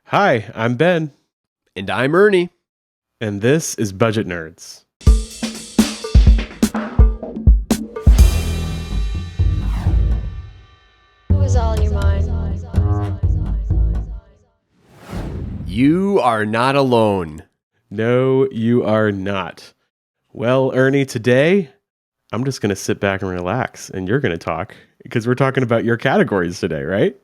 Hi, I'm Ben, And I'm Ernie. and this is Budget Nerds. What was all in your mind? You are not alone. No, you are not. Well, Ernie, today I'm just going to sit back and relax, and you're going to talk because we're talking about your categories today, right?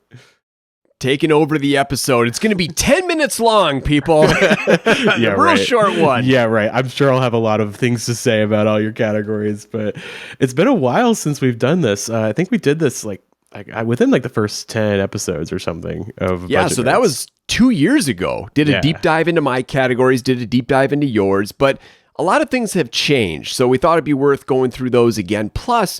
Taking over the episode. It's going to be 10 minutes long, people. Yeah, Real right. short one. Yeah, right. I'm sure I'll have a lot of things to say about all your categories, but it's been a while since we've done this. I think we did this within the first 10 episodes or something of Yeah, Budget so Nerds. that was 2 years ago. Did a Yeah. deep dive into my categories, did a deep dive into yours, but a lot of things have changed. So we thought it'd be worth going through those again. Plus,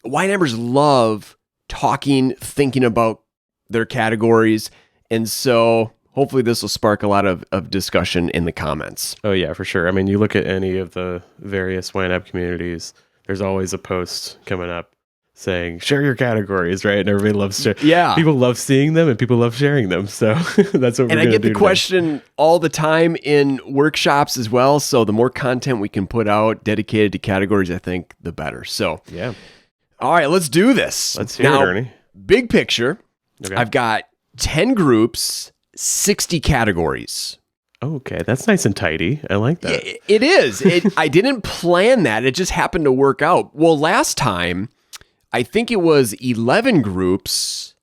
YNABers love talking, thinking about their categories. And so hopefully this will spark a lot of discussion in the comments. Oh, yeah, for sure. I mean, you look at any of the various YNAB communities, there's always a post coming up saying, share your categories, right? And everybody loves Yeah. people love seeing them and people love sharing them. So that's what we're going to do. And I get the today. question all the time in workshops as well. So the more content we can put out dedicated to categories, I think the better. So, Yeah. all right, let's do this. Let's hear now, it, Ernie. Big picture. Okay. I've got 10 groups, 60 categories. Okay, that's nice and tidy. I like that. It is. I didn't plan that. It just happened to work out. Well, last time, I think it was 11 groups,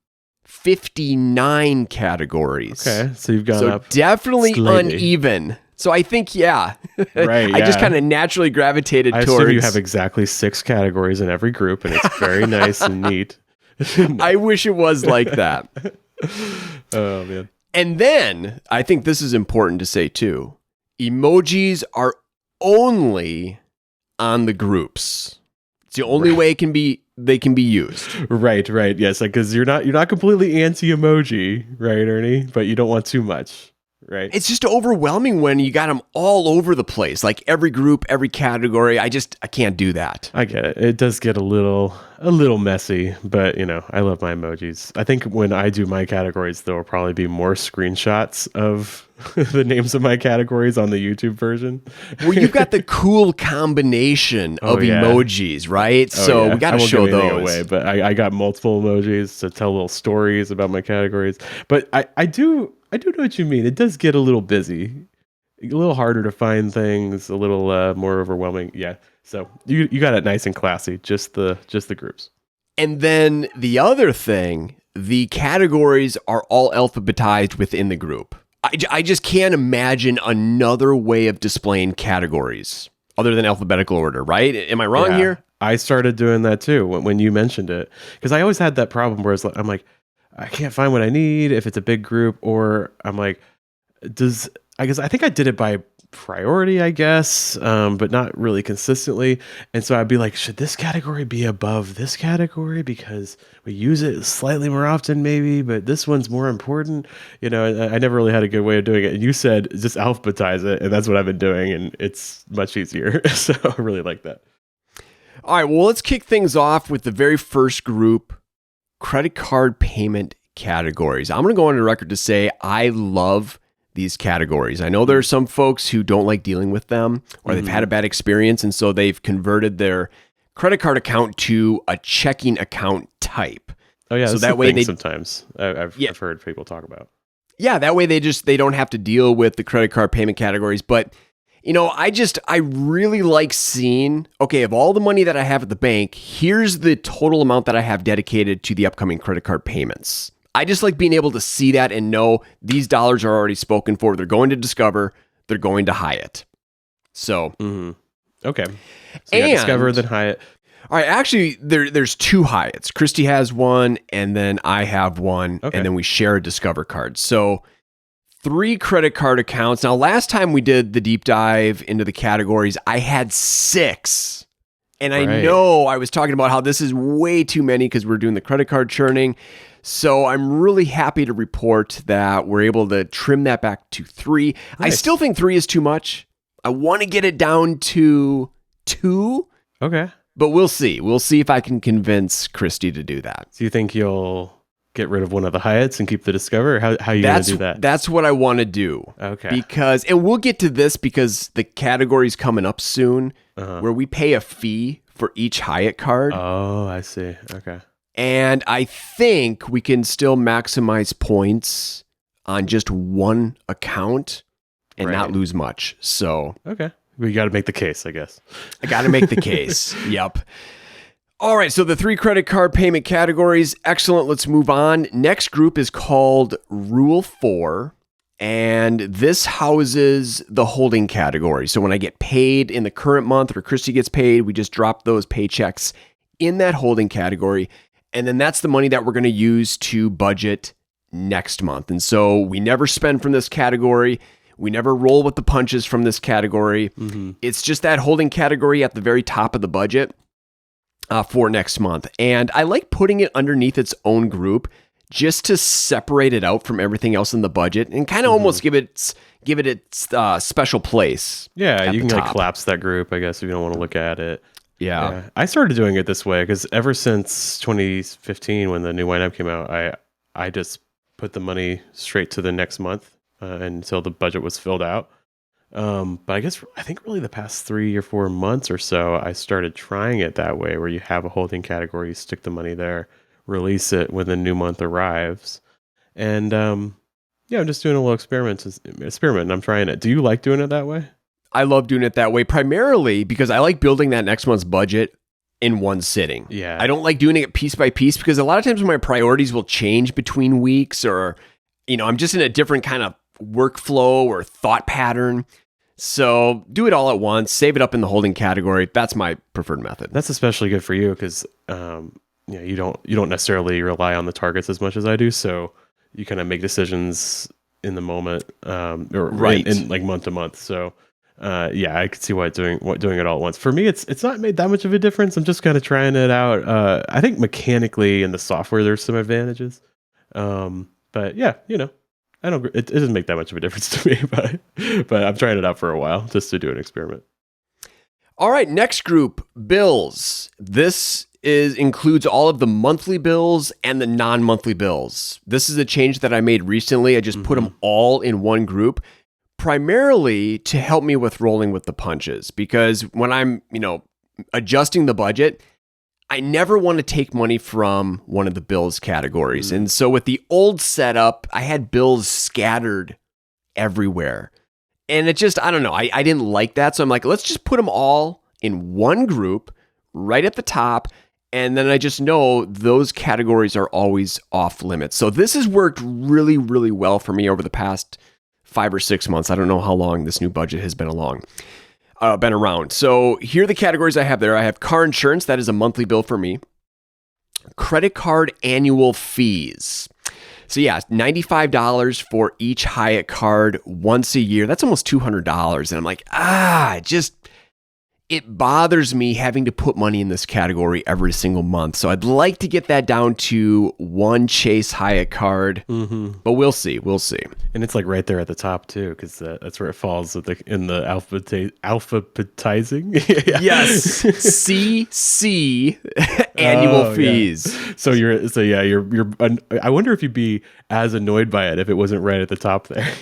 59 categories. Okay, so you've gone So up. definitely slightly. uneven. So I think, yeah. Right, I just yeah. kind of naturally gravitated I towards. assume you have exactly 6 categories in every group, and it's very nice and neat. I wish it was like that. Oh, man. And then I think this is important to say too. Emojis are only on the groups. It's the only way they can be used. Right. Yes, because you're not completely anti-emoji, right, Ernie? But you don't want too much, right? It's just overwhelming when you got them all over the place, like every group, every category. I can't do that. I get it. It does get a little messy, but I love my emojis. I think when I do my categories, there will probably be more screenshots of the names of my categories on the YouTube version. Well, you've got the cool combination of yeah. emojis, right? Oh, So yeah. we got I to won't show give anything those. away, but I got multiple emojis to tell little stories about my categories. But I do know what you mean. It does get a little busy, a little harder to find things, a little more overwhelming. Yeah. So you got it nice and classy. Just the groups. And then the other thing, the categories are all alphabetized within the group. I just can't imagine another way of displaying categories other than alphabetical order, right? Am I wrong Yeah. here? I started doing that too when you mentioned it, because I always had that problem where I'm like, I can't find what I need if it's a big group, or I'm like, I think I did it by priority, I guess, but not really consistently. And so I'd be like, should this category be above this category because we use it slightly more often, maybe, but this one's more important. I never really had a good way of doing it. And you said just alphabetize it, and that's what I've been doing, and it's much easier. So I really like that. All right, well, let's kick things off with the very first group, credit card payment categories. I'm going to go on the record to say I love these categories. I know there are some folks who don't like dealing with them, or they've had a bad experience, and so they've converted their credit card account to a checking account type. Oh yeah, So that's that the way thing they- sometimes I've heard people talk about. Yeah, that way they don't have to deal with the credit card payment categories. But, I really like seeing, okay, of all the money that I have at the bank, here's the total amount that I have dedicated to the upcoming credit card payments. I just like being able to see that and know these dollars are already spoken for. They're going to Discover. They're going to Hyatt. So, Okay. So you got And- Discover, then Hyatt. all right, actually, there's 2 Hyatts. Christy has one, and then I have one, Okay. and then we share a Discover card. So 3 credit card accounts. Now, last time we did the deep dive into the categories, I had 6. And I Right. know I was talking about how this is way too many because we're doing the credit card churning. So I'm really happy to report that we're able to trim that back to 3. I Nice. still think 3 is too much. I want to get it down to 2. Okay. But we'll see. We'll see if I can convince Christy to do that. So you think you'll get rid of one of the Hyatts and keep the Discover? How are you going to do that? That's what I want to do. Okay. Because, and we'll get to this because the category's coming up soon, where we pay a fee for each Hyatt card. Oh, I see. Okay. And I think we can still maximize points on just one account and not lose much. So, okay. We got to make the case, I guess. I got to make the case. Yep. All right, so the 3 credit card payment categories, excellent. Let's move on. Next group is called Rule 4, and this houses the holding category. So when I get paid in the current month or Christy gets paid, we just drop those paychecks in that holding category, and then that's the money that we're going to use to budget next month. And so we never spend from this category. We never roll with the punches from this category. It's just that holding category at the very top of the budget. For next month. And I like putting it underneath its own group just to separate it out from everything else in the budget and kind of almost give it its special place. Yeah, you can like collapse that group, I guess, if you don't want to look at it. Yeah. I started doing it this way because ever since 2015 when the new YNAB came out, I just put the money straight to the next month until the budget was filled out. But I think really the past 3 or 4 months or so, I started trying it that way where you have a holding category, you stick the money there, release it when the new month arrives. And, I'm just doing a little experiment and I'm trying it. Do you like doing it that way? I love doing it that way primarily because I like building that next month's budget in one sitting. Yeah. I don't like doing it piece by piece because a lot of times my priorities will change between weeks or, I'm just in a different kind of workflow or thought pattern. So do it all at once, save it up in the holding category. That's my preferred method. That's especially good for you because you don't necessarily rely on the targets as much as I do. So you kind of make decisions in the moment, in like month to month. So I could see why doing it all at once. For me, it's not made that much of a difference. I'm just kind of trying it out. I think mechanically in the software there's some advantages, but yeah, I don't. It doesn't make that much of a difference to me, but I'm trying it out for a while just to do an experiment. All right, next group, bills. This includes all of the monthly bills and the non-monthly bills. This is a change that I made recently. I just put them all in one group, primarily to help me with rolling with the punches. Because when I'm, adjusting the budget, I never want to take money from one of the bills categories. And so with the old setup, I had bills scattered everywhere. And it just, I don't know, I didn't like that. So I'm like, let's just put them all in one group right at the top. And then I just know those categories are always off limits. So this has worked really, really well for me over the past 5 or 6 months. I don't know how long this new budget has been been around. So here are the categories I have there. I have car insurance. That is a monthly bill for me. Credit card annual fees. So yeah, $95 for each Hyatt card once a year. That's almost $200. And I'm like, it bothers me having to put money in this category every single month. So I'd like to get that down to one Chase Hyatt card, but we'll see. And it's like right there at the top too, because that's where it falls in the alphabetizing. Yes, CC annual fees. So you're. I wonder if you'd be as annoyed by it if it wasn't right at the top there.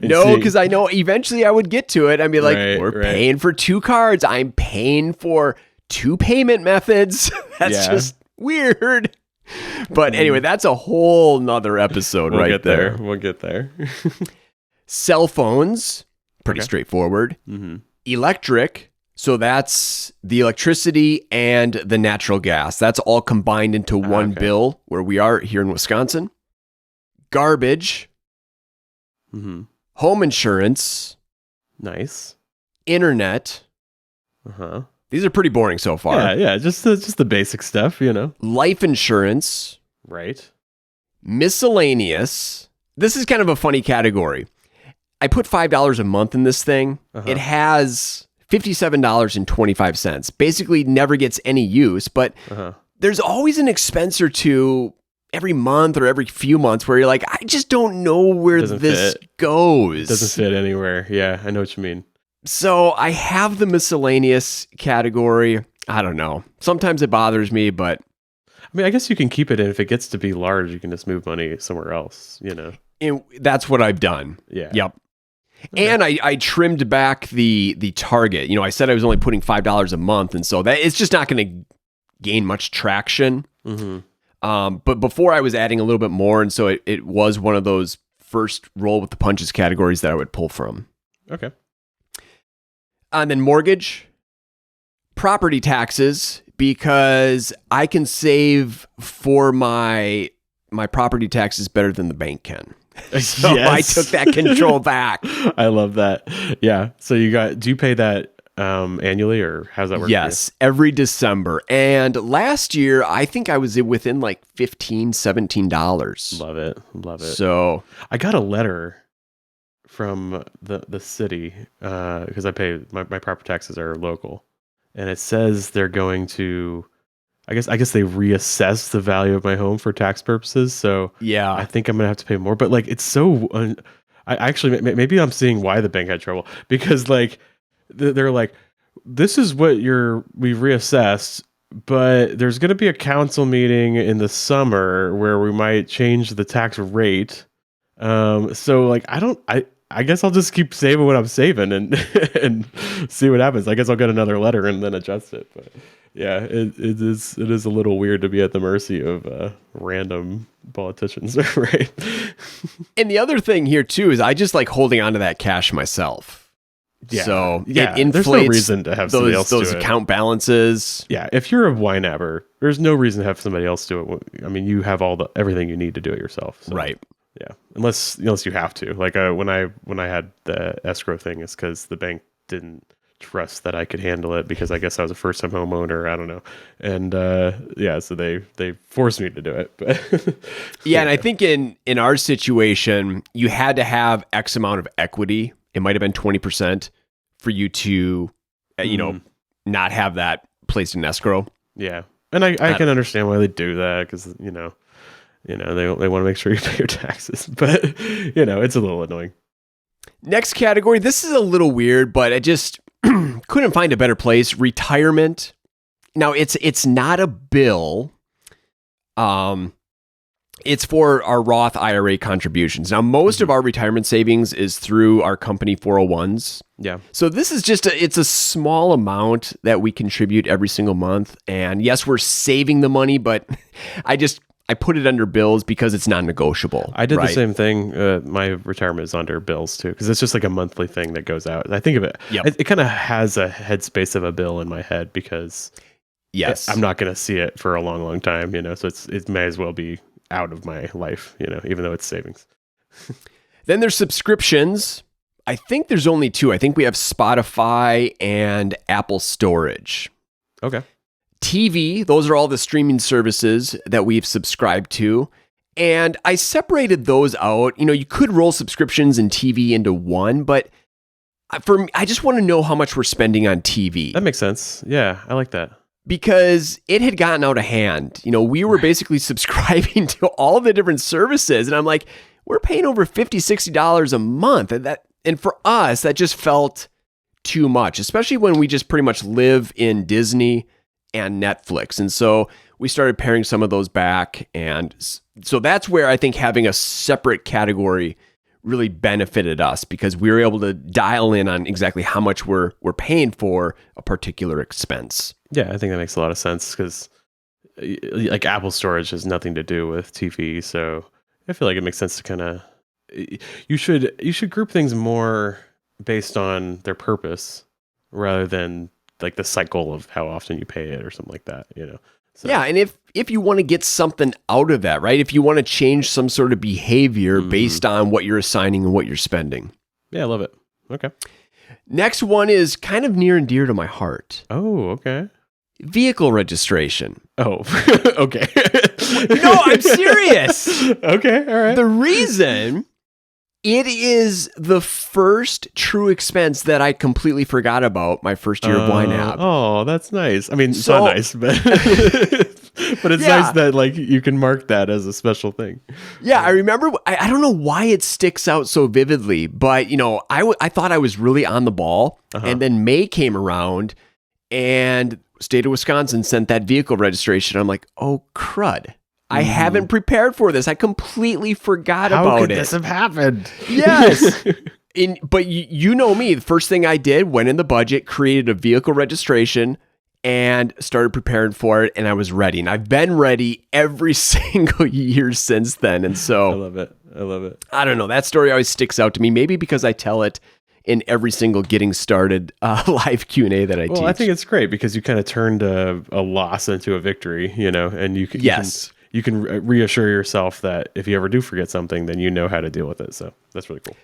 No, because I know eventually I would get to it. I'd be like, we're paying for 2 cards. I'm paying for 2 payment methods. That's just weird. But anyway, that's a whole nother episode there. We'll get there. Cell phones, pretty straightforward. Electric, so that's the electricity and the natural gas. That's all combined into one bill where we are here in Wisconsin. Garbage. Home insurance. Nice. Internet. These are pretty boring so far. Yeah, just the basic stuff, Life insurance. Right. Miscellaneous. This is kind of a funny category. I put $5 a month in this thing. It has $57.25. Basically never gets any use, but there's always an expense or two every month or every few months where you're like, I just don't know where this goes. It doesn't fit anywhere. Yeah, I know what you mean. So I have the miscellaneous category. I don't know. Sometimes it bothers me, but I mean, I guess you can keep it, and if it gets to be large, you can just move money somewhere else, you know? And that's what I've done. Yeah. Yep. Okay. And I trimmed back the target. You know, I said I was only putting $5 a month, and so that it's just not going to gain much traction. But before I was adding a little bit more, and so it was one of those first roll with the punches categories that I would pull from. Okay. And then mortgage, property taxes, because I can save for my property taxes better than the bank can. So Yes. I took that control back. I love that. Yeah. So do you pay that annually, or how's that work? Yes, every December. And last year, I think I was within like $15, $17. Love it. Love it. So I got a letter from the city because I pay my property taxes are local, and it says they're going to, I guess they reassess the value of my home for tax purposes. So yeah, I think I'm gonna have to pay more. But like, it's so I actually maybe I'm seeing why the bank had trouble, because like they're like, this is what we've reassessed, but there's going to be a council meeting in the summer where we might change the tax rate. So like, I guess I'll just keep saving what I'm saving and and see what happens. I guess I'll get another letter and then adjust it. But yeah, it is a little weird to be at the mercy of random politicians, right? And the other thing here too is I just like holding on to that cash myself. Yeah. So yeah, it inflates there's no reason to have somebody else those do it. account balances. Yeah, if you're a YNABer, there's no reason to have somebody else do it. I mean, you have everything you need to do it yourself. So, Right. yeah, unless you have to. Like when I had the escrow thing, it's because the bank didn't trust that I could handle it, because I guess I was a first time homeowner. I don't know, and yeah, so they forced me to do it. But yeah, and I think in our situation, you had to have X amount of equity. It might have been 20% for you to, not have that placed in escrow. Yeah, and I can understand why they do that, because they want to make sure you pay your taxes. But it's a little annoying. Next category, this is a little weird, but I just couldn't find a better place. Retirement. Now it's not a bill. It's for our Roth IRA contributions. Now, most of our retirement savings is through our company 401s. Yeah. So this is it's a small amount that we contribute every single month. And yes, we're saving the money, but I put it under bills because it's non-negotiable. I did the same thing. My retirement is under bills too, because it's just like a monthly thing that goes out. And I think of it, it kind of has a headspace of a bill in my head, because I'm not going to see it for a long, long time, so it may as well be out of my life, even though it's savings. Then there's subscriptions. I think there's only two. I think we have Spotify and Apple Storage. Okay. TV, those are all the streaming services that we've subscribed to. And I separated those out. You could roll subscriptions and TV into one, but for me, I just want to know how much we're spending on TV. That makes sense. Yeah, I like that. Because it had gotten out of hand. We were basically subscribing to all the different services. And I'm like, we're paying over $50, $60 a month. And for us, that just felt too much, especially when we just pretty much live in Disney and Netflix. And so we started paring some of those back. And so that's where I think having a separate category really benefited us, because we were able to dial in on exactly how much we're paying for a particular expense. Yeah, I think that makes a lot of sense, because like Apple Storage has nothing to do with TV. So I feel like it makes sense to kind of, you should group things more based on their purpose rather than like the cycle of how often you pay it or something like that, So. Yeah, and if you want to get something out of that, right? If you want to change some sort of behavior based on what you're assigning and what you're spending. Yeah, I love it. Okay. Next one is kind of near and dear to my heart. Oh, okay. Vehicle registration. Oh, okay. No, I'm serious. Okay, all right. The reason, it is the first true expense that I completely forgot about my first year of YNAB. Oh, that's nice. I mean, it's not nice, but but it's nice that like you can mark that as a special thing. Yeah, I remember. I don't know why it sticks out so vividly, but I thought I was really on the ball, and then May came around, and state of Wisconsin sent that vehicle registration. I'm like, oh, crud. I haven't prepared for this. I completely forgot about it. How could this have happened? Yes. But you know me. The first thing I did, went in the budget, created a vehicle registration, and started preparing for it, and I was ready. And I've been ready every single year since then. And so I love it. I don't know. That story always sticks out to me. Maybe because I tell it in every single getting started live Q&A that I teach. Well, I think it's great because you kind of turned a loss into a victory, and you can, you can reassure yourself that if you ever do forget something, then you know how to deal with it. So that's really cool.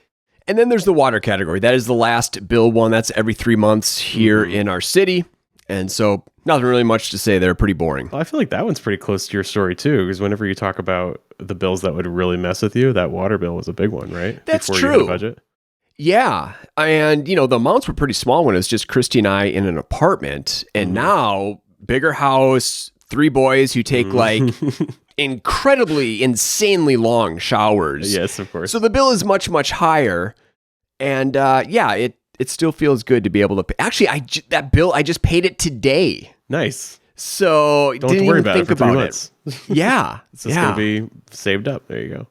And then there's the water category. That is the last bill one. That's every 3 months here in our city. And so nothing really much to say. They're pretty boring. Well, I feel like that one's pretty close to your story too, because whenever you talk about the bills that would really mess with you, that water bill was a big one, right? That's Before true. You had a budget. Yeah. And, the amounts were pretty small when it was just Christy and I in an apartment. And now, bigger house, 3 boys who take like incredibly, insanely long showers. Yes, of course. So the bill is much, much higher. And it still feels good to be able to pay. Actually, that bill, I just paid it today. Nice. So Don't didn't worry even about think it for 3 about months. it. Yeah. It's just going to be saved up. There you go.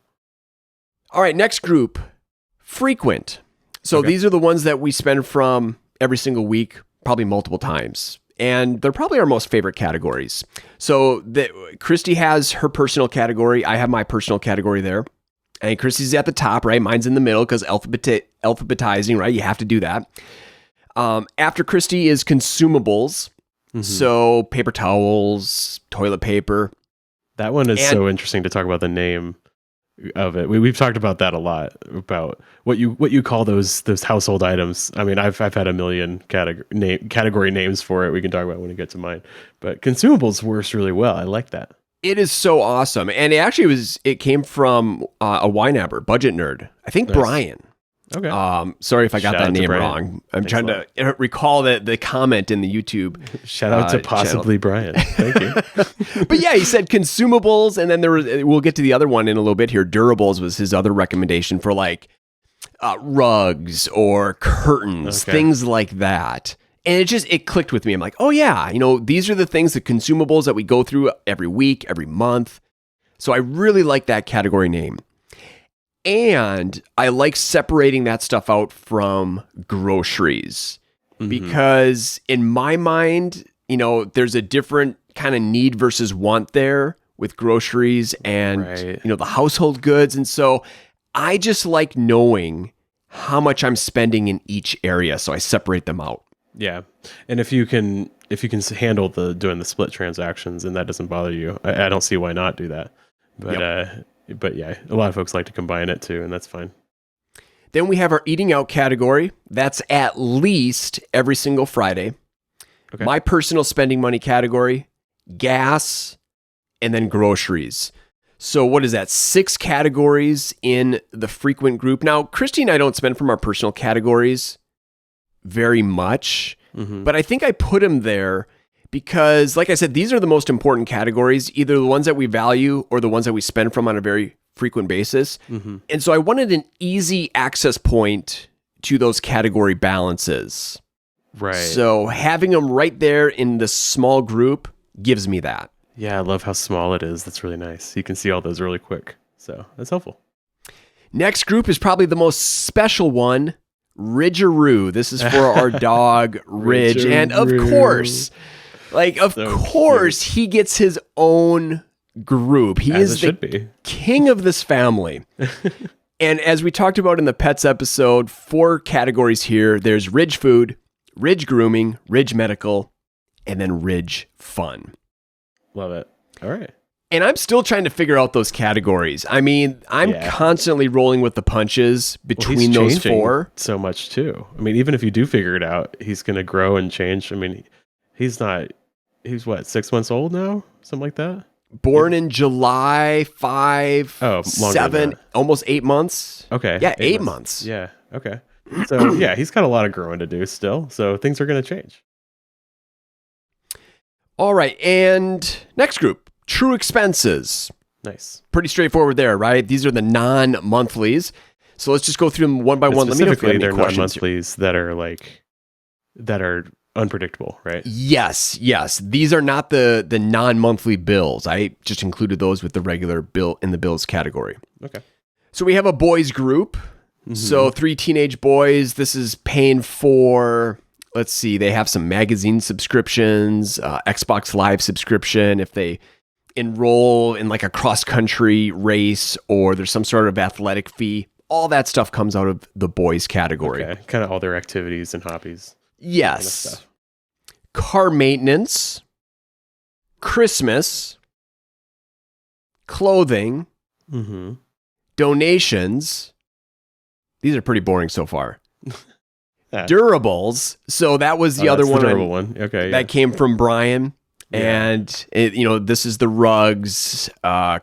All right, next group, frequent. So these are the ones that we spend from every single week, probably multiple times. And they're probably our most favorite categories. So Christy has her personal category. I have my personal category there. And Christy's at the top, right? Mine's in the middle because alphabetizing, right? You have to do that. After Christy is consumables. So paper towels, toilet paper. That one is so interesting to talk about the name of it. We've talked about that a lot, about what you call those household items. I mean, I've had a million category names for it. We can talk about when we get to mine. But consumables works really well. I like that. It is so awesome. And it came from a YNABer, budget nerd. I think Brian. Okay. Sorry if I got that name wrong. I'm trying to recall the comment in the YouTube. Shout out to possibly Brian. Thank you. But yeah, he said consumables, and then we'll get to the other one in a little bit here. Durables was his other recommendation for like rugs or curtains, things like that. And it clicked with me. I'm like, oh yeah, these are the things, the consumables that we go through every week, every month. So I really like that category name. And I like separating that stuff out from groceries because in my mind, there's a different kind of need versus want there with groceries and, the household goods. And so I just like knowing how much I'm spending in each area. So I separate them out. Yeah. And if you can handle doing the split transactions and that doesn't bother you, I don't see why not do that. But yeah, a lot of folks like to combine it too, and that's fine. Then we have our eating out category. That's at least every single Friday. Okay. My personal spending money category, gas, and then groceries. So what is that? 6 categories in the frequent group. Now, Christy and I don't spend from our personal categories very much, but I think I put them there because, like I said, these are the most important categories, either the ones that we value or the ones that we spend from on a very frequent basis. And so I wanted an easy access point to those category balances. Right. So having them right there in the small group gives me that. Yeah, I love how small it is. That's really nice. You can see all those really quick. So that's helpful. Next group is probably the most special one, Ridgeroo. This is for our dog, Ridge. And of course, he gets his own group. He is the king of this family. And as we talked about in the pets episode, 4 categories here. There's Ridge Food, Ridge Grooming, Ridge Medical, and then Ridge Fun. Love it. All right. And I'm still trying to figure out those categories. I mean, I'm constantly rolling with the punches between those 4. So much too. I mean, even if you do figure it out, he's going to grow and change. I mean, he's what, 6 months old now? Something like that? Born in July 7, almost 8 months. Okay. Yeah, 8 months. Yeah. Okay. So yeah, he's got a lot of growing to do still. So things are going to change. All right. And next group, true expenses. Nice. Pretty straightforward there, right? These are the non-monthlies. So let's just go through them one by one. Specifically, they're non-monthlies that are unpredictable, right? Yes. These are not the non-monthly bills. I just included those with the regular bill in the bills category. Okay. So we have a boys group. So 3 teenage boys. This is paying for, let's see, they have some magazine subscriptions, Xbox Live subscription. If they enroll in like a cross-country race or there's some sort of athletic fee, all that stuff comes out of the boys category. Okay. Kind of all their activities and hobbies. Yes. Kind of stuff. Car maintenance, Christmas, clothing, donations. These are pretty boring so far. Durables. So that was the other one. The durable one. Okay. That came from Brian. Yeah. And, this is the rugs,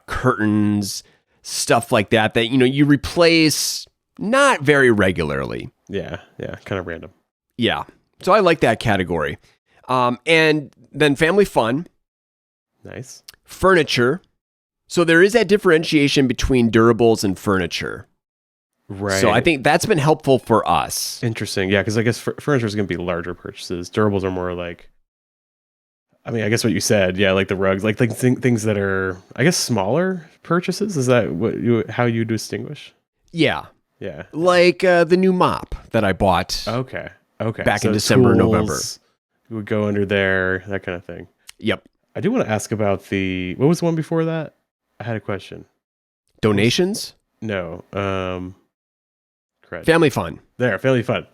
curtains, stuff like that, you replace not very regularly. Yeah. Kind of random. Yeah. So I like that category. And then family fun. Nice. Furniture. So there is that differentiation between durables and furniture. Right. So I think that's been helpful for us. Interesting. Yeah, because I guess furniture is going to be larger purchases. Durables are more like, I mean, I guess what you said, yeah, like the rugs, like things that are, I guess, smaller purchases. Is that how you distinguish? Yeah. Yeah. Like the new mop that I bought. Okay. Back in December, November. Would go under there, that kind of thing. Yep. I do want to ask about what was the one before that? I had a question. Donations? No. Credit. Family fun. There, family fun.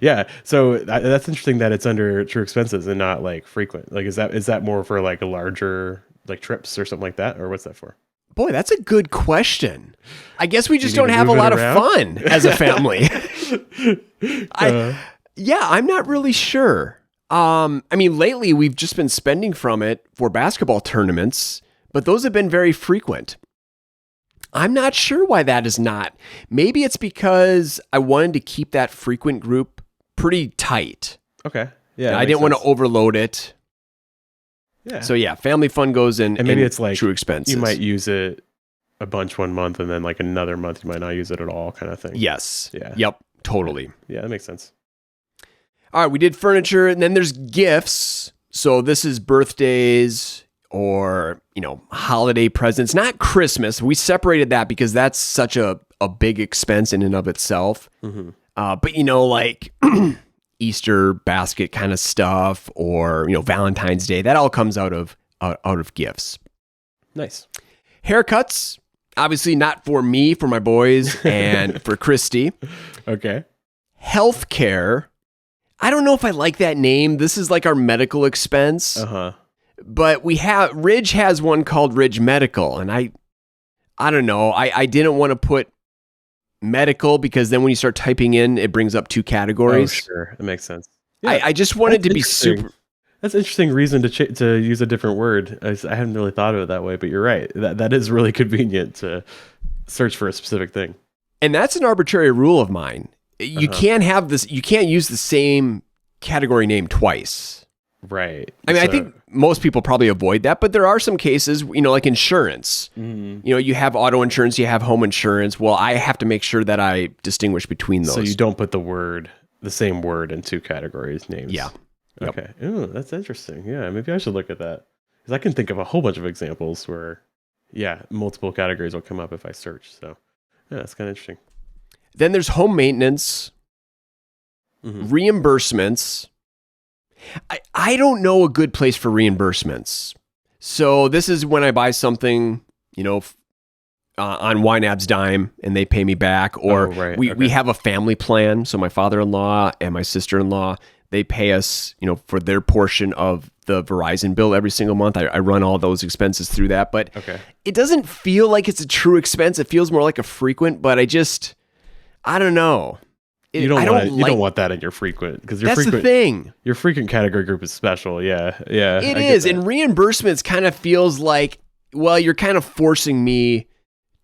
Yeah. So that's interesting that it's under true expenses and not like frequent. Like, is that more for like a larger like trips or something like that, or what's that for? Boy, that's a good question. I guess we just don't have a lot of fun as a family. I'm not really sure. I mean, lately we've just been spending from it for basketball tournaments, but those have been very frequent. I'm not sure why that is not. Maybe it's because I wanted to keep that frequent group pretty tight. Okay. Yeah. I didn't want to overload it. Yeah. So yeah, family fun goes in. And maybe it's like true expenses. You might use it a bunch one month and then like another month you might not use it at all, kind of thing. Yes. Yeah. Yep. Totally. Yeah, that makes sense. All right, we did furniture, and then there's gifts. So this is birthdays or, holiday presents, not Christmas. We separated that because that's such a big expense in and of itself. But, like Easter basket kind of stuff or, Valentine's Day, that all comes out of gifts. Nice. Haircuts, obviously not for me, for my boys and for Christy. Okay. Healthcare. I don't know if I like that name. This is like our medical expense. But Ridge has one called Ridge Medical, and I don't know. I didn't want to put medical because then when you start typing in, it brings up 2 categories. Oh, sure. That makes sense. Yeah, I just wanted to be super. That's an interesting reason to use a different word. I hadn't really thought of it that way, but you're right. That is really convenient to search for a specific thing. And that's an arbitrary rule of mine. You can't have this. You can't use the same category name twice. Right. I mean, I think most people probably avoid that, but there are some cases, like insurance. You have auto insurance, you have home insurance. Well, I have to make sure that I distinguish between those. So you don't put the same word in 2 categories names. Yeah. Yep. Okay. Oh, that's interesting. Yeah, maybe I should look at that. Because I can think of a whole bunch of examples where, multiple categories will come up if I search. So, yeah, that's kind of interesting. Then there's home maintenance, reimbursements. I don't know a good place for reimbursements. So this is when I buy something, on YNAB's dime and they pay me back. Or we have a family plan. So my father-in-law and my sister-in-law, they pay us, for their portion of the Verizon bill every single month. I run all those expenses through that. But it doesn't feel like it's a true expense. It feels more like a frequent, but I don't know. You don't want that in your frequent because that's the thing. Your frequent category group is special. Yeah. It is, and reimbursements kind of feels like, well, you're kind of forcing me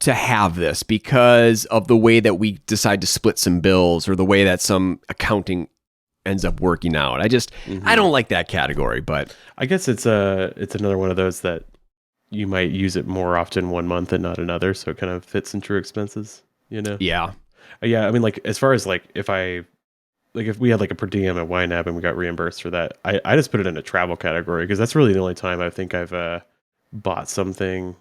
to have this because of the way that we decide to split some bills or the way that some accounting ends up working out. I don't like that category, but I guess it's another one of those that you might use it more often one month and not another, so it kind of fits in true expenses. Yeah. Yeah, I mean, like as far as like if I like if we had like a per diem at YNAB and we got reimbursed for that, I just put it in a travel category because that's really the only time I think I've bought something.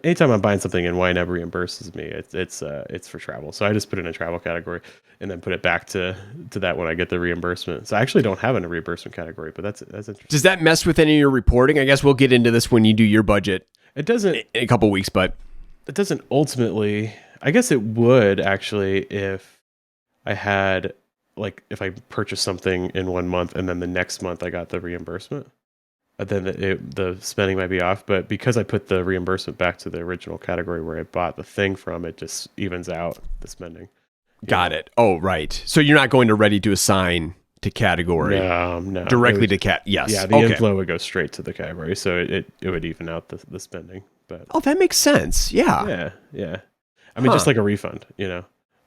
Anytime I'm buying something and YNAB reimburses me, it's for travel. So I just put it in a travel category and then put it back to that when I get the reimbursement. So I actually don't have a reimbursement category, but that's interesting. Does that mess with any of your reporting? I guess we'll get into this when you do your budget. It doesn't in a couple weeks, but it doesn't ultimately. I guess it would actually if I had like if I purchased something in 1 month and then the next month I got the reimbursement. Then the spending might be off, but because I put the reimbursement back to the original category where I bought the thing from, it just evens out the spending. Got it. Oh, right. So you're not going to ready to assign to category. No. Directly to cat. Yes. Yeah, the inflow would go straight to the category, so it would even out the spending. But that makes sense. Yeah. Yeah. I mean, just like a refund,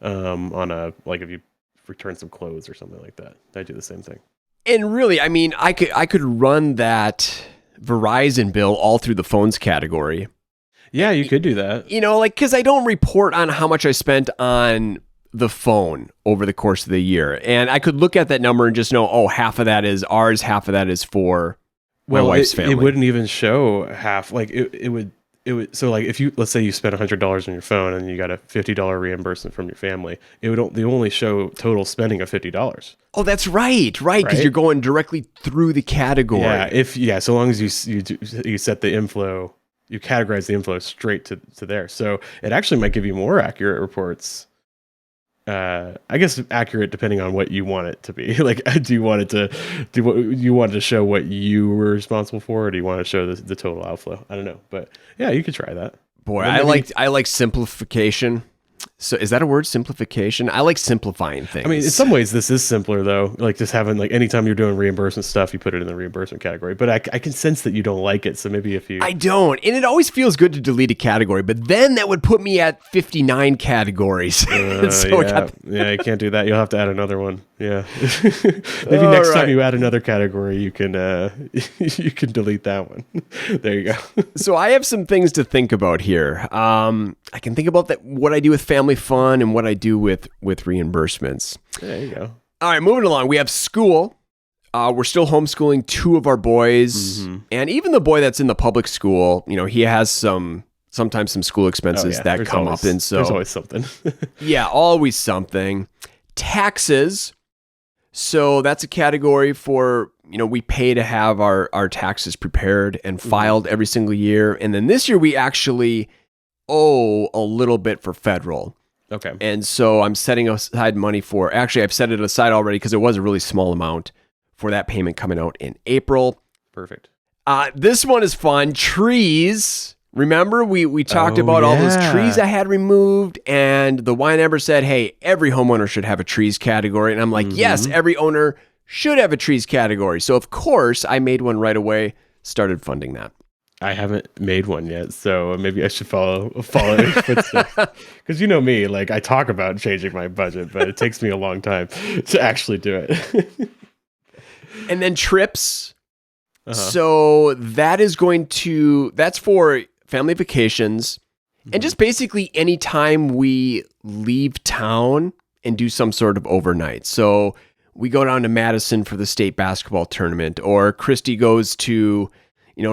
on a like if you return some clothes or something like that, I do the same thing. And really, I mean, I could run that Verizon bill all through the phones category. Yeah, you could do that. Because I don't report on how much I spent on the phone over the course of the year. And I could look at that number and just know, half of that is ours, half of that is for my wife's family. It wouldn't even show half. Like it would. So like if let's say you spent $100 on your phone and you got a $50 reimbursement from your family, they only show total spending of $50. Oh, that's right, because you're going directly through the category. Yeah, so long as you set the inflow, you categorize the inflow straight to there. So it actually might give you more accurate reports. I guess accurate depending on what you want it to be. Like, do you want it to show what you were responsible for, or do you want to show the total outflow? I don't know, but yeah, you could try that. Boy, I like simplification. So is that a word, simplification? I like simplifying things. I mean, in some ways this is simpler though. Like just having like anytime you're doing reimbursement stuff, you put it in the reimbursement category. But I can sense that you don't like it. So maybe if you... I don't. And it always feels good to delete a category, but then that would put me at 59 categories. Yeah, you can't do that. You'll have to add another one. Yeah. Maybe next time you add another category, you can you can delete that one. There you go. So I have some things to think about here. I can think about what I do with family fun and what I do with reimbursements. There you go. All right, moving along. We have school. We're still homeschooling 2 of our boys, and even the boy that's in the public school, he has sometimes some school expenses that come up, and so there's always something. Yeah, always something. Taxes. So that's a category for, we pay to have our taxes prepared and filed every single year. And then this year we actually owe a little bit for federal. Okay. And so I'm setting aside money actually I've set it aside already because it was a really small amount for that payment coming out in April. Perfect. This one is fun. Trees. Remember, we talked about all those trees I had removed, and the YNAB said, hey, every homeowner should have a trees category. And I'm like, yes, every owner should have a trees category. So, of course, I made one right away, started funding that. I haven't made one yet, so maybe I should follow in your footsteps. Because you know me, like I talk about changing my budget, but it takes me a long time to actually do it. And then trips. So that's for family vacations, and just basically any time we leave town and do some sort of overnight. So we go down to Madison for the state basketball tournament, or Christy goes to,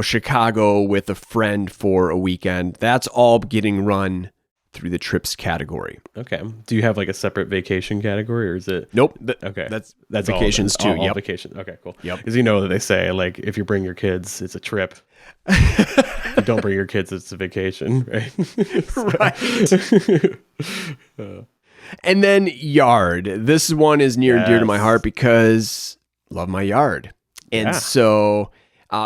Chicago with a friend for a weekend. That's all getting run through the trips category. Okay. Do you have like a separate vacation category, or is it? Nope. Okay. That's vacations too. All vacation. Okay, cool. Yep. Because that they say like if you bring your kids, it's a trip. If you don't bring your kids, it's a vacation, right? Right. And then yard. This one is near and dear to my heart because love my yard. And so...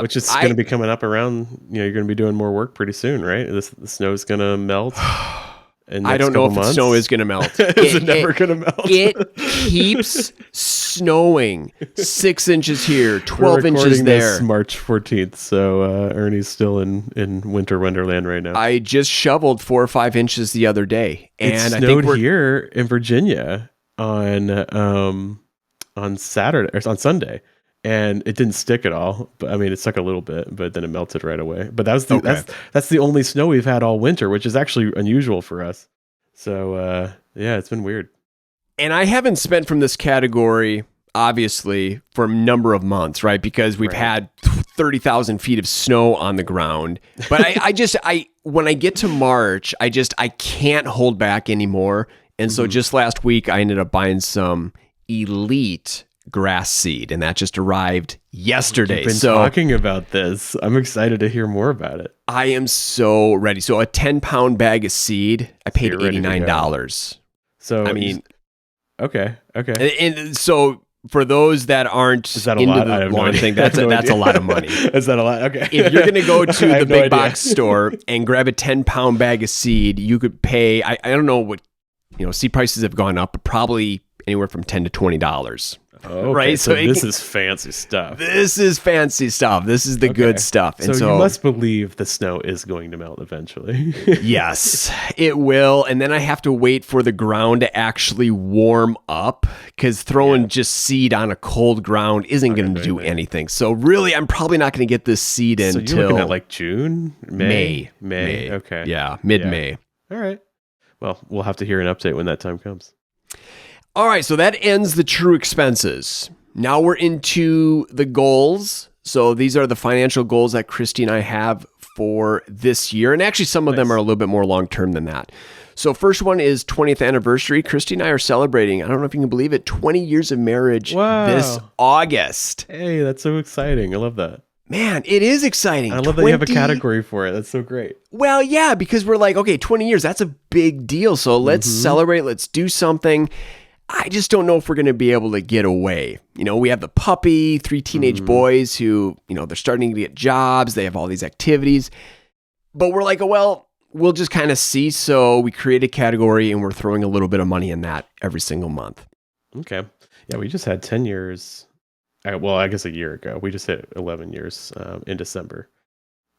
which is going to be coming up around, you're going to be doing more work pretty soon, right? The snow's going to melt. I don't know if the snow is going to melt. Is it never going to melt? It keeps snowing. 6 inches here, 12 inches there. This March 14th, so Ernie's still in winter wonderland right now. I just shoveled 4 or 5 inches the other day, and it snowed here in Virginia on Saturday or on Sunday. And it didn't stick at all, but I mean, it stuck a little bit, but then it melted right away. But that's the only snow we've had all winter, which is actually unusual for us. So yeah, it's been weird. And I haven't spent from this category, obviously, for a number of months, right? Because we've had 30,000 feet of snow on the ground. But I when I get to March, I can't hold back anymore. And so just last week, I ended up buying some elite grass seed, and that just arrived yesterday. You've been talking about this. I'm excited to hear more about it. I am so ready. So a 10-pound bag of seed, I paid $89. So I mean, okay. And so for those that aren't is that a into lot? the lawn thing, that's a lot of money. Is that a lot? Okay. If you're going to go to the big box store and grab a 10-pound bag of seed, you could pay, I don't know what, seed prices have gone up, but probably anywhere from $10 to $20. Okay, right? So this is fancy stuff. This is fancy stuff. This is the good stuff. And so you must believe the snow is going to melt eventually. Yes, it will. And then I have to wait for the ground to actually warm up, because throwing just seed on a cold ground isn't going to do anything. So really, I'm probably not going to get this seed in until... you're looking at like June? May. Okay. Yeah, mid-May. All right. Well, we'll have to hear an update when that time comes. All right, so that ends the true expenses. Now we're into the goals. So these are the financial goals that Christy and I have for this year. And actually, some of them are a little bit more long-term than that. So first one is 20th anniversary. Christy and I are celebrating, I don't know if you can believe it, 20 years of marriage this August. Hey, that's so exciting. I love that. Man, it is exciting. I love that you have a category for it. That's so great. Well, yeah, because we're like, okay, 20 years, that's a big deal. So let's celebrate. Let's do something. I just don't know if we're going to be able to get away. We have the puppy, 3 teenage boys who, they're starting to get jobs. They have all these activities. But we're like, well, we'll just kind of see. So we create a category and we're throwing a little bit of money in that every single month. Okay. Yeah, we just had 10 years. Well, I guess a year ago. We just hit 11 years in December.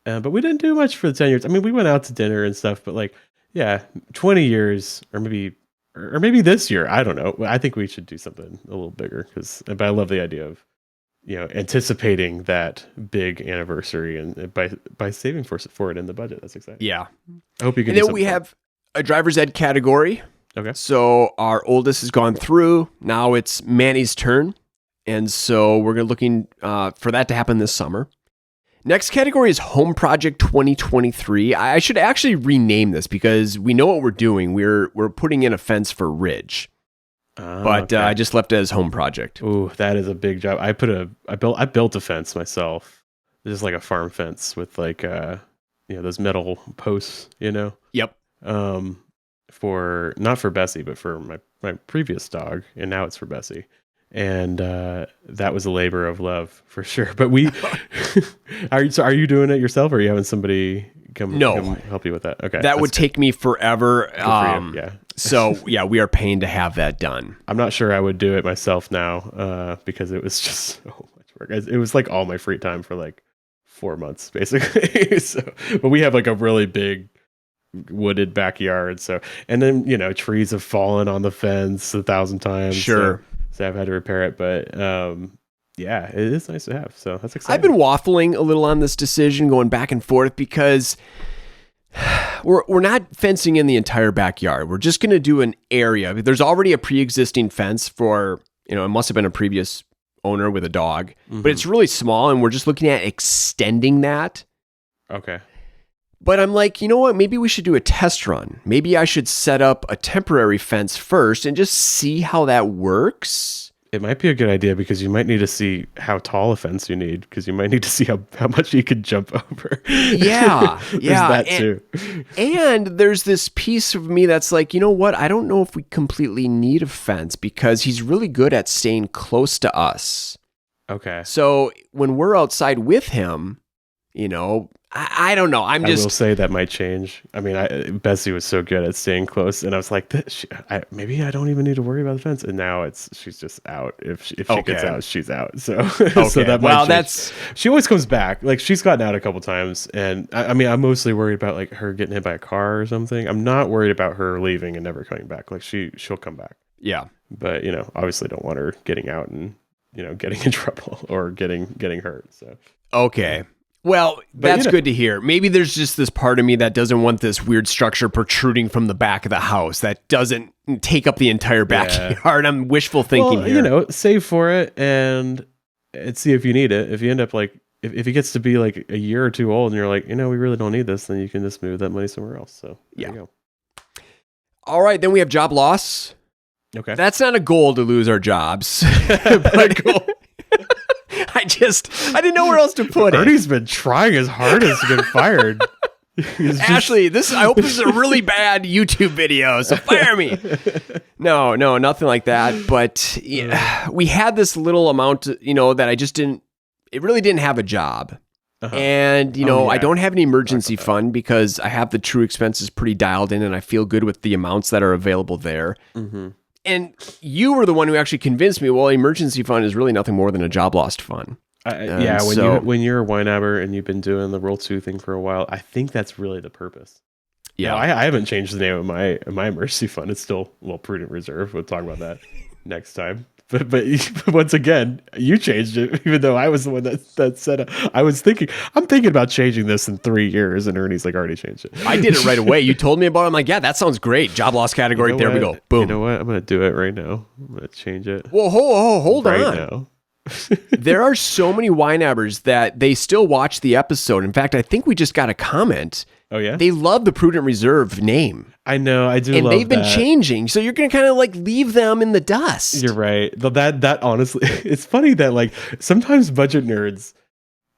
But we didn't do much for the 10 years. I mean, we went out to dinner and stuff. But 20 years or maybe this year. I don't know. I think we should do something a little bigger but I love the idea of, anticipating that big anniversary and by saving for it in the budget. That's exciting. Yeah. I hope you can. And then we have a driver's ed category. Okay. So our oldest has gone through. Now it's Manny's turn. And so we're looking for that to happen this summer. Next category is Home Project 2023. I should actually rename this because we know what we're doing. We're putting in a fence for Ridge, but I just left it as Home Project. Ooh, that is a big job. I built a fence myself. This is like a farm fence with those metal posts. Yep. For not for Bessie, but for my previous dog, and now it's for Bessie. And that was a labor of love for sure. But we are you doing it yourself, or are you having somebody come help you with that? Okay, that would take me forever. Yeah. So yeah, we are paying to have that done. I'm not sure I would do it myself now because it was just so much work. It was like all my free time for 4 months basically. But we have a really big wooded backyard. So, and then trees have fallen on the fence 1,000 times. Sure. So I've had to repair it, but yeah, it is nice to have. So that's exciting. I've been waffling a little on this decision, going back and forth, because we're not fencing in the entire backyard. We're just going to do an area. There's already a pre-existing fence for, it must have been a previous owner with a dog, but it's really small, and we're just looking at extending that. Okay. But I'm like, you know what? Maybe we should do a test run. Maybe I should set up a temporary fence first and just see how that works. It might be a good idea because you might need to see how tall a fence you need, because you might need to see how much you could jump over. Yeah. That too. And there's this piece of me that's like, you know what? I don't know if we completely need a fence because he's really good at staying close to us. Okay. So when we're outside with him, I don't know. I will say that might change. I mean, Bessie was so good at staying close, and I was like, maybe I don't even need to worry about the fence. And now she's just out. If she gets out, she's out. So, so that might change. She always comes back. She's gotten out a couple times, and I mean, I'm mostly worried about her getting hit by a car or something. I'm not worried about her leaving and never coming back. She'll come back. Yeah, but obviously don't want her getting out and getting in trouble or getting hurt. So okay. Well, But, that's good to hear. Maybe there's just this part of me that doesn't want this weird structure protruding from the back of the house that doesn't take up the entire backyard. I'm wishful thinking well, here. save for it and see if you need it. If you end up like, if it gets to be like a year or two old and you're like, we really don't need this, then you can just move that money somewhere else. So there you go. All right, then we have job loss. Okay. That's not a goal to lose our jobs. But I didn't know where else to put it. Ernie's been trying his hardest to get fired. Ashley, I hope this is a really bad YouTube video, so fire me. No, nothing like that. But we had this little amount, that I just didn't. It really didn't have a job, and I don't have an emergency fund because I have the true expenses pretty dialed in, and I feel good with the amounts that are available there. Mm-hmm. And you were the one who actually convinced me. Well, emergency fund is really nothing more than a job loss fund. When you're a YNABer and you've been doing the Roll 2 thing for a while, I think that's really the purpose. Yeah, I haven't changed the name of my emergency fund. It's still Prudent Reserve. We'll talk about that next time. But once again, you changed it, even though I was the one that said it. I'm thinking about changing this in 3 years, and Ernie's like already changed it. I did it right away. You told me about it. I'm like, yeah, that sounds great. Job loss category. There we go. Boom. You know what? I'm gonna do it right now. I'm gonna change it. Whoa, hold on. Right now. There are so many YNABers that they still watch the episode. In fact, I think we just got a comment. Oh yeah, they love the Prudent Reserve name. I know, I do, and love they've been that. changing. So you're gonna kind of like leave them in the dust. You're right. That honestly, it's funny that like sometimes budget nerds,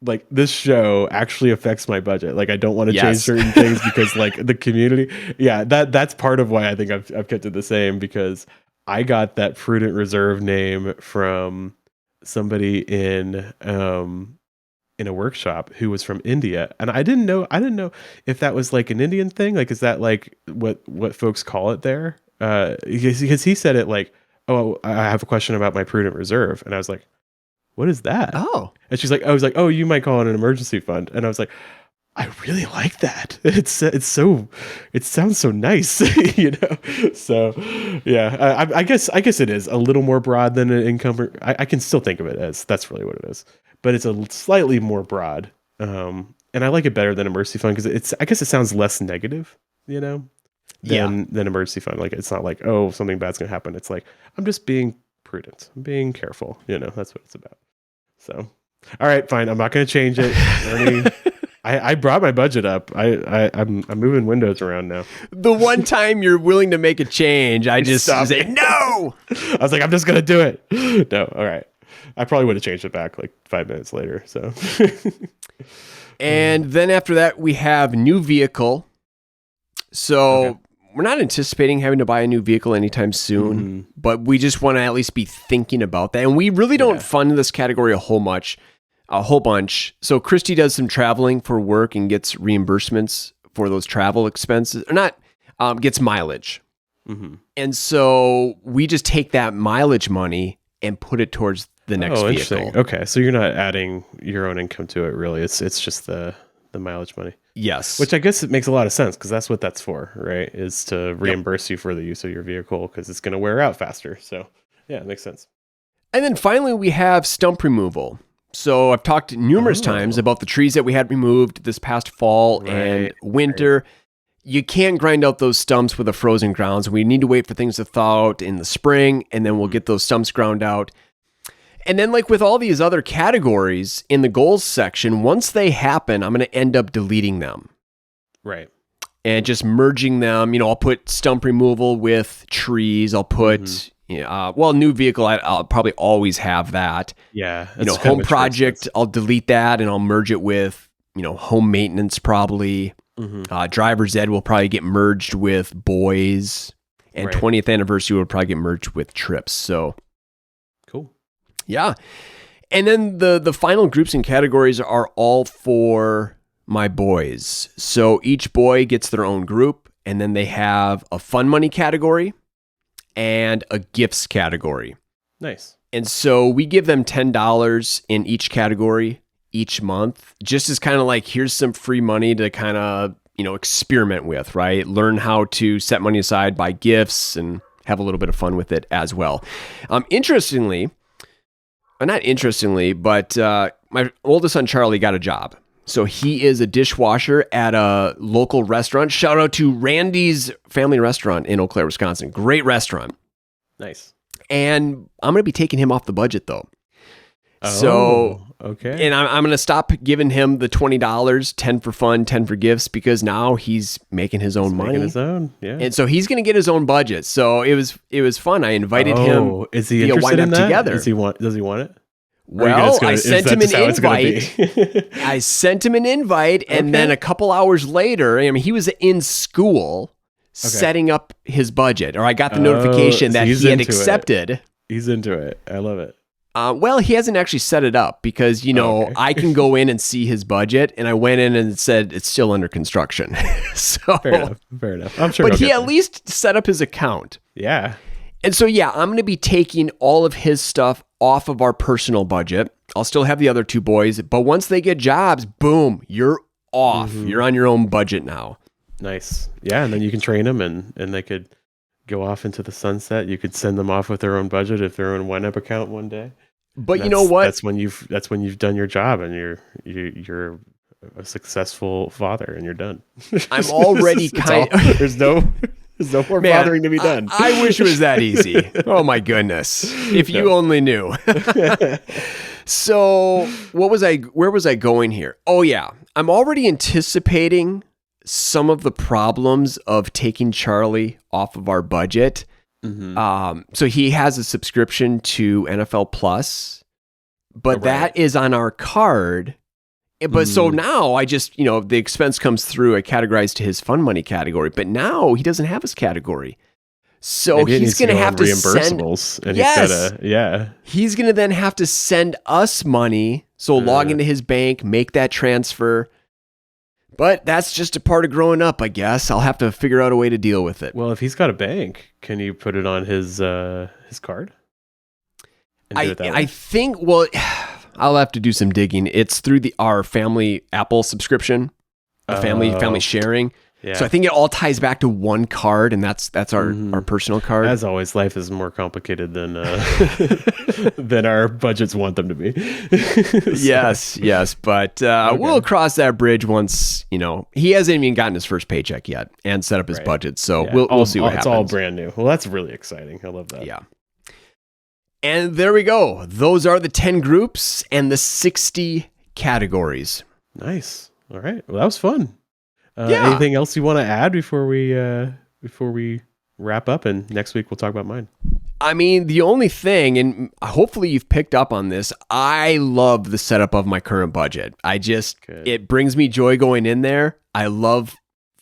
like this show actually affects my budget. Like I don't want to change certain things because like the community. Yeah, that's part of why I think I've kept it the same, because I got that Prudent Reserve name from somebody in a workshop who was from India, and I didn't know if that was like an Indian thing. Like, is that like what folks call it there? Because he said it like, oh, I have a question about my Prudent Reserve, and I was like, what is that? Oh, and I was like, oh, you might call it an emergency fund, and I was like, I really like that. It sounds so nice, So, yeah, I guess it is a little more broad than an income. I can still think of it as that's really what it is, but it's a slightly more broad. And I like it better than emergency fund because I guess it sounds less negative, than emergency fund. Like it's not like, oh, something bad's gonna happen. It's like I'm just being prudent, I'm being careful. That's what it's about. So, all right, fine. I'm not gonna change it. Ernie, I brought my budget up. I'm moving windows around now. The one time you're willing to make a change, I just say no. I was like, I'm just gonna do it. No, all right. I probably would have changed it back like 5 minutes later. So, and then after that, we have new vehicle. So we're not anticipating having to buy a new vehicle anytime soon, but we just want to at least be thinking about that. And we really don't fund this category a whole bunch. So Christy does some traveling for work and gets reimbursements for those travel expenses, or not, gets mileage. Mm-hmm. And so we just take that mileage money and put it towards the next vehicle. Interesting. Okay, so you're not adding your own income to it, really. It's just the mileage money. Yes. Which I guess it makes a lot of sense because that's what that's for, right? Is to reimburse you for the use of your vehicle because it's going to wear out faster. So yeah, it makes sense. And then finally, we have stump removal. So I've talked numerous times about the trees that we had removed this past fall and winter. Right. You can't grind out those stumps with a frozen ground. So we need to wait for things to thaw out in the spring, and then we'll get those stumps ground out. And then like with all these other categories in the goals section, once they happen, I'm going to end up deleting them. Right. And just merging them. I'll put stump removal with trees. I'll put... new vehicle, I'll probably always have that. Yeah. Home project, I'll delete that and I'll merge it with, home maintenance probably. Mm-hmm. Driver's ed will probably get merged with boys. And 20th anniversary will probably get merged with trips. So cool. Yeah. And then the final groups and categories are all for my boys. So each boy gets their own group, and then they have a fun money category and a gifts category. Nice. And so we give them $10 in each category each month, just as kind of like, here's some free money to kind of, experiment with, right? Learn how to set money aside, buy gifts, and have a little bit of fun with it as well. Not interestingly, but my oldest son, Charlie, got a job. So he is a dishwasher at a local restaurant. Shout out to Randy's Family Restaurant in Eau Claire, Wisconsin. Great restaurant. Nice. And I'm going to be taking him off the budget though. Okay. And I'm going to stop giving him the $20, 10 for fun, 10 for gifts, because now he's making his own money. Making his own, yeah. And so he's going to get his own budget. So it was fun. I invited him. Is he interested in that? Together. Does he want it? Well, I sent him an invite. I sent him an invite, and then a couple hours later, I mean, he was in school setting up his budget, or I got the notification that he had accepted. He's into it. I love it. Well, he hasn't actually set it up because, I can go in and see his budget, and I went in and said it's still under construction. So Fair enough. I'm sure. But he at least set up his account. Yeah. And so, I'm going to be taking all of his stuff off of our personal budget. I'll still have the other two boys, but once they get jobs, boom, you're off. Mm-hmm. You're on your own budget now. Nice. Yeah, and then you can train them and they could go off into the sunset. You could send them off with their own budget if they're on YNAB account one day. But you know what? That's when you've done your job and you're a successful father and you're done. I'm already there's no more bothering to be done. I wish it was that easy. Oh my goodness. If you only knew. So where was I going here? Oh yeah. I'm already anticipating some of the problems of taking Charlie off of our budget. Mm-hmm. So he has a subscription to NFL Plus, but that is on our card. But so now I just, the expense comes through, I categorize to his fun money category, but now he doesn't have his category. So maybe he's going to have to reimbursables. He's going to then have to send us money. So log into his bank, make that transfer. But that's just a part of growing up, I guess. I'll have to figure out a way to deal with it. Well, if he's got a bank, can you put it on his card? I think, I'll have to do some digging. It's through our family Apple subscription, family sharing. Yeah. So I think it all ties back to one card, and that's our personal card. As always, life is more complicated than than our budgets want them to be. Yes. But we'll cross that bridge once, he hasn't even gotten his first paycheck yet and set up his budget. So we'll see what happens. It's all brand new. Well, that's really exciting. I love that. Yeah. And there we go. Those are the 10 groups and the 60 categories. Nice. All right. Well, that was fun. Anything else you want to add before we wrap up? And next week we'll talk about mine. I mean, the only thing, and hopefully you've picked up on this, I love the setup of my current budget. It brings me joy going in there. I love,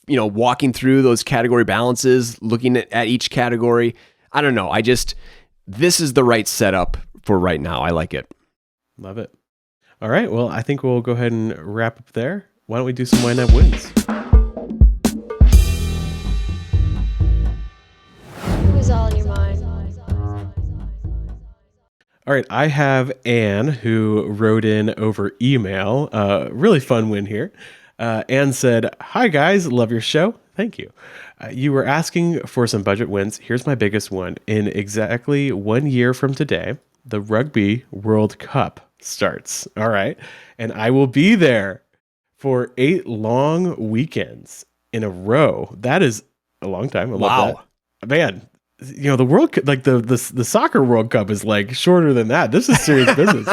walking through those category balances, looking at each category. I don't know. This is the right setup for right now. I like it. Love it. All right. Well, I think we'll go ahead and wrap up there. Why don't we do some YNAB Wins? Who's all in your mind? All right. I have Anne, who wrote in over email. Really fun win here. Anne said, "Hi, guys. Love your show. Thank you. You were asking for some budget wins. Here's my biggest one. In exactly 1 year from today, the Rugby World Cup starts. All right. And I will be there for 8 long weekends in a row. That is a long time. I love that. Man, the World Cup, like the soccer World Cup is like shorter than that. This is serious business.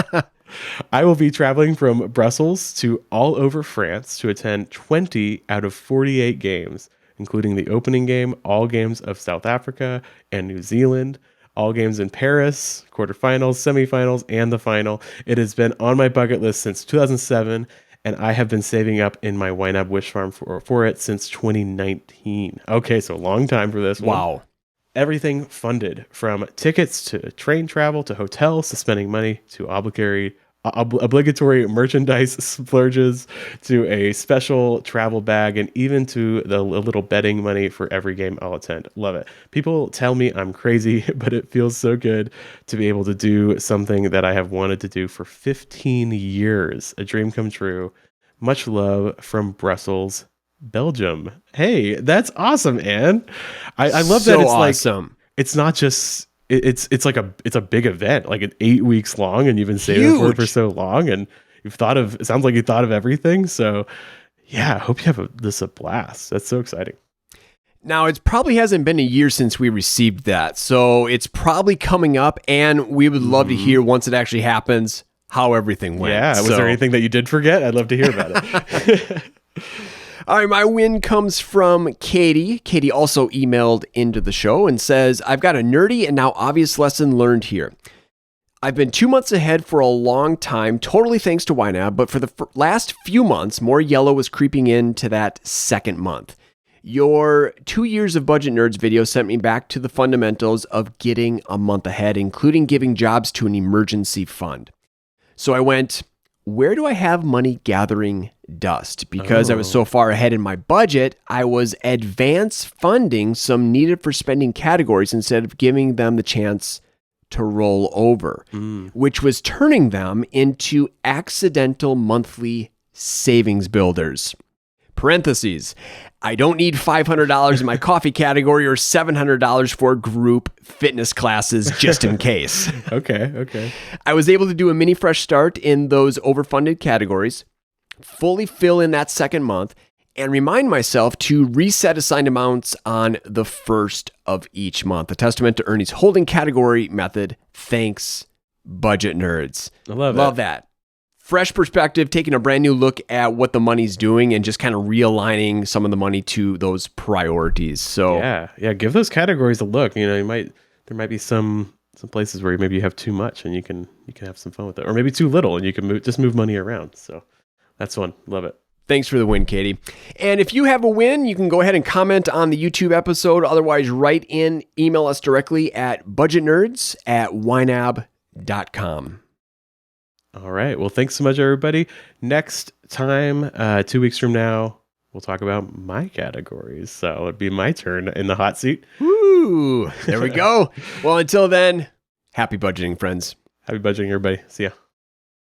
I will be traveling from Brussels to all over France to attend 20 out of 48 games, including the opening game, all games of South Africa and New Zealand, all games in Paris, quarterfinals, semifinals, and the final. It has been on my bucket list since 2007, and I have been saving up in my YNAB Wish Farm for it since 2019. Okay, so long time for this one. Wow. Everything funded, from tickets to train travel to hotels to spending money to obligatory merchandise splurges to a special travel bag and even to a little betting money for every game I'll attend. Love it. People tell me I'm crazy, but it feels so good to be able to do something that I have wanted to do for 15 years. A dream come true. Much love from Brussels, Belgium. Hey, that's awesome, Anne. I love that it's awesome. Like it's not just it's like it's a big event, like 8 weeks long, and you've been saving for it for so long, and it sounds like you thought of everything. So yeah, I hope you have this a blast. That's so exciting. Now, it probably hasn't been a year since we received that, so it's probably coming up, and we would love to hear once it actually happens how everything went. Yeah, was there anything that you did forget? I'd love to hear about it. All right, my win comes from Katie. Katie also emailed into the show and says, I've got a nerdy and now obvious lesson learned here. I've been 2 months ahead for a long time, totally thanks to YNAB, but for the last few months, more yellow was creeping into that second month. Your 2 years of Budget Nerds video sent me back to the fundamentals of getting a month ahead, including giving jobs to an emergency fund. So I went, where do I have money gathering dust? Because I was so far ahead in my budget, I was advance funding some needed for spending categories instead of giving them the chance to roll over, which was turning them into accidental monthly savings builders. Parentheses, I don't need $500 in my coffee category or $700 for group fitness classes just in case. Okay. I was able to do a mini fresh start in those overfunded categories, fully fill in that second month, and remind myself to reset assigned amounts on the first of each month. A testament to Ernie's holding category method. Thanks, Budget Nerds. I love that. Fresh perspective, taking a brand new look at what the money's doing and just kind of realigning some of the money to those priorities. So yeah, give those categories a look. There might be some places where maybe you have too much and you can have some fun with it, or maybe too little and you can move money around. So that's fun. Love it. Thanks for the win, Katie. And if you have a win, you can go ahead and comment on the YouTube episode. Otherwise, write in, email us directly at budgetnerds@ynab.com. All right. Well, thanks so much, everybody. Next time, 2 weeks from now, we'll talk about my categories. So it'd be my turn in the hot seat. Woo! There we go. Well, until then, happy budgeting, friends. Happy budgeting, everybody. See ya.